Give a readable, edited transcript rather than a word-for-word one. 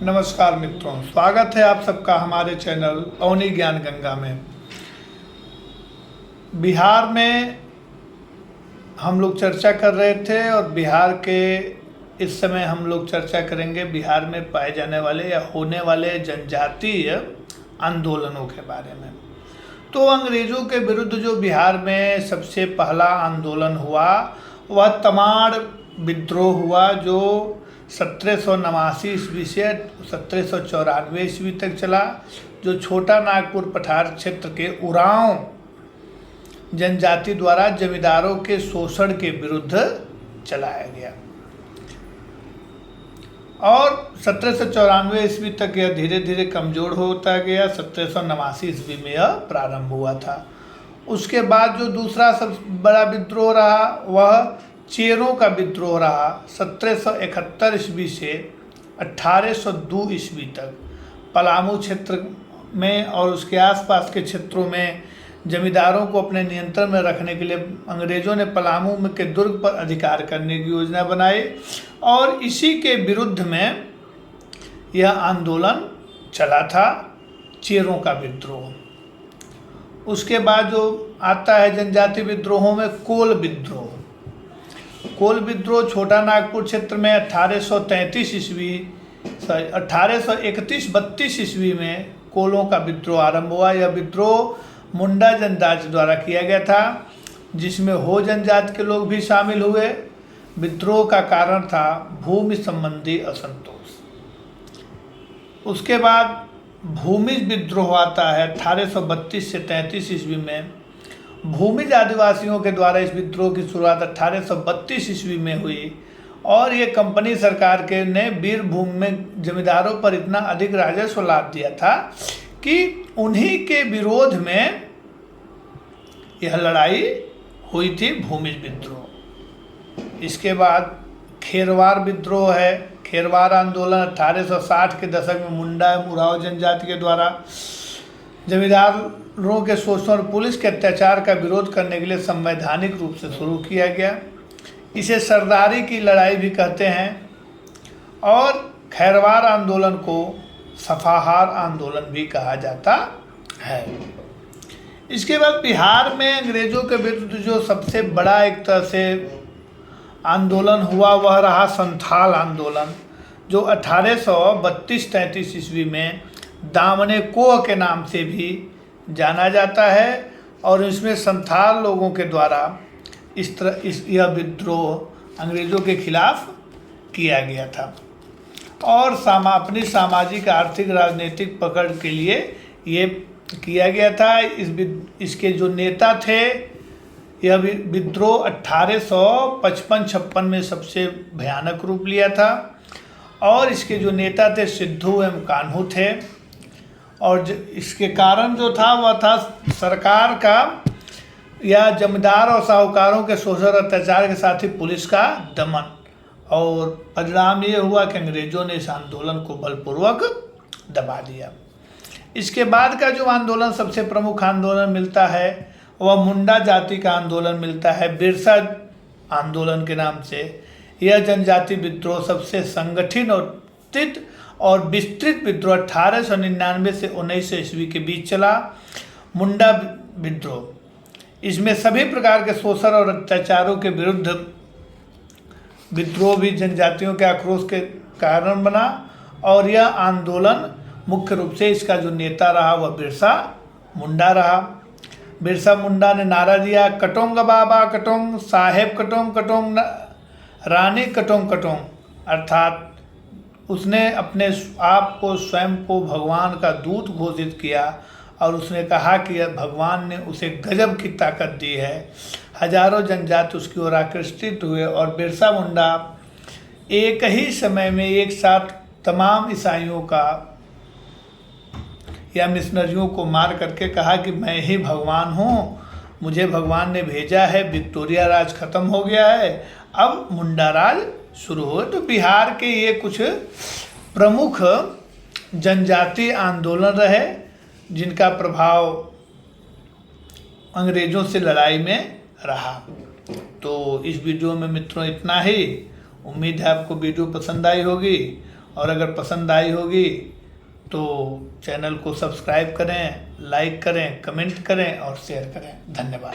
नमस्कार मित्रों, स्वागत है आप सबका हमारे चैनल अवनी ज्ञान गंगा में। बिहार में हम लोग चर्चा कर रहे थे और बिहार के इस समय हम लोग चर्चा करेंगे बिहार में पाए जाने वाले या होने वाले जनजातीय आंदोलनों के बारे में। तो अंग्रेज़ों के विरुद्ध जो बिहार में सबसे पहला आंदोलन हुआ वह तमाड़ विद्रोह हुआ, जो 1789 ईस्वी से 1794 ईस्वी तक चला, जो छोटा नागपुर पठार क्षेत्र के उरांव जनजाति द्वारा जमींदारों के शोषण के विरुद्ध चलाया गया और 1794 ईस्वी तक यह धीरे धीरे कमज़ोर होता गया। 1789 ईस्वी में यह प्रारंभ हुआ था। उसके बाद जो दूसरा सबसे बड़ा विद्रोह रहा वह चेरों का विद्रोह रहा। 1771 ईस्वी से 1802 ईस्वी तक पलामू क्षेत्र में और उसके आसपास के क्षेत्रों में जमींदारों को अपने नियंत्रण में रखने के लिए अंग्रेज़ों ने पलामू के दुर्ग पर अधिकार करने की योजना बनाई और इसी के विरुद्ध में यह आंदोलन चला था, चेरों का विद्रोह। उसके बाद जो आता है जनजाति विद्रोहों में कोल विद्रोह। कोल विद्रोह छोटा नागपुर क्षेत्र में 1831 32 ईस्वी में कोलों का विद्रोह आरंभ हुआ। यह विद्रोह मुंडा जनजाति द्वारा किया गया था, जिसमें हो जनजाति के लोग भी शामिल हुए। विद्रोह का कारण था भूमि संबंधी असंतोष। उसके बाद भूमिज विद्रोह आता है 1832 से 33 ईस्वी में। भूमिज आदिवासियों के द्वारा इस विद्रोह की शुरुआत 1832 ईस्वी में हुई और ये कंपनी सरकार के ने वीरभूम में जमींदारों पर इतना अधिक राजस्व लाद दिया था कि उन्हीं के विरोध में यह लड़ाई हुई थी, भूमिज विद्रोह। इसके बाद खेरवार विद्रोह है। खेरवार आंदोलन 1860 के दशक में मुंडा उरांव जनजाति के द्वारा जमींदारों के शोषण और पुलिस के अत्याचार का विरोध करने के लिए संवैधानिक रूप से शुरू किया गया। इसे सरदारी की लड़ाई भी कहते हैं और खैरवार आंदोलन को सफाहार आंदोलन भी कहा जाता है। इसके बाद बिहार में अंग्रेज़ों के विरुद्ध जो सबसे बड़ा एक तरह से आंदोलन हुआ वह रहा संथाल आंदोलन, जो 1832-33 ईस्वी में दामने कोह के नाम से भी जाना जाता है और इसमें संथाल लोगों के द्वारा यह विद्रोह अंग्रेज़ों के खिलाफ किया गया था और अपनी सामाजिक आर्थिक राजनीतिक पकड़ के लिए ये किया गया था। इसके जो नेता थे, यह विद्रोह 1855-56 में सबसे भयानक रूप लिया था और इसके जो नेता थे सिद्धू एवं कान्हू थे और इसके कारण जो था वह था सरकार का या जमींदार और साहूकारों के शोषण अत्याचार के साथ ही पुलिस का दमन, और परिणाम ये हुआ कि अंग्रेज़ों ने इस आंदोलन को बलपूर्वक दबा दिया। इसके बाद का जो आंदोलन सबसे प्रमुख आंदोलन मिलता है वह मुंडा जाति का आंदोलन मिलता है, बिरसा आंदोलन के नाम से। यह जनजाति विद्रोह सबसे संगठित और विस्तृत विद्रोह 1899 से 1900 ईस्वी के बीच चला। मुंडा विद्रोह, इसमें सभी प्रकार के शोषण और अत्याचारों के विरुद्ध विद्रोह भी जनजातियों के आक्रोश के कारण बना और यह आंदोलन मुख्य रूप से इसका जो नेता रहा वह बिरसा मुंडा रहा। बिरसा मुंडा ने नारा दिया, कटोंग बाबा कटोंग, साहेब कटोंग कटोंग, रानी कटोंग कटोंग, अर्थात उसने अपने आप को स्वयं को भगवान का दूत घोषित किया और उसने कहा कि भगवान ने उसे गजब की ताकत दी है। हजारों जनजाति उसकी ओर आकर्षित हुए और बिरसा मुंडा एक ही समय में एक साथ तमाम ईसाइयों का या मिशनरियों को मार करके कहा कि मैं ही भगवान हूँ, मुझे भगवान ने भेजा है, विक्टोरिया राज खत्म हो गया है, अब मुंडा राज शुरू हो। तो बिहार के ये कुछ प्रमुख जनजातीय आंदोलन रहे जिनका प्रभाव अंग्रेज़ों से लड़ाई में रहा। तो इस वीडियो में मित्रों इतना ही। उम्मीद है आपको वीडियो पसंद आई होगी और अगर पसंद आई होगी तो चैनल को सब्सक्राइब करें, लाइक करें, कमेंट करें और शेयर करें। धन्यवाद।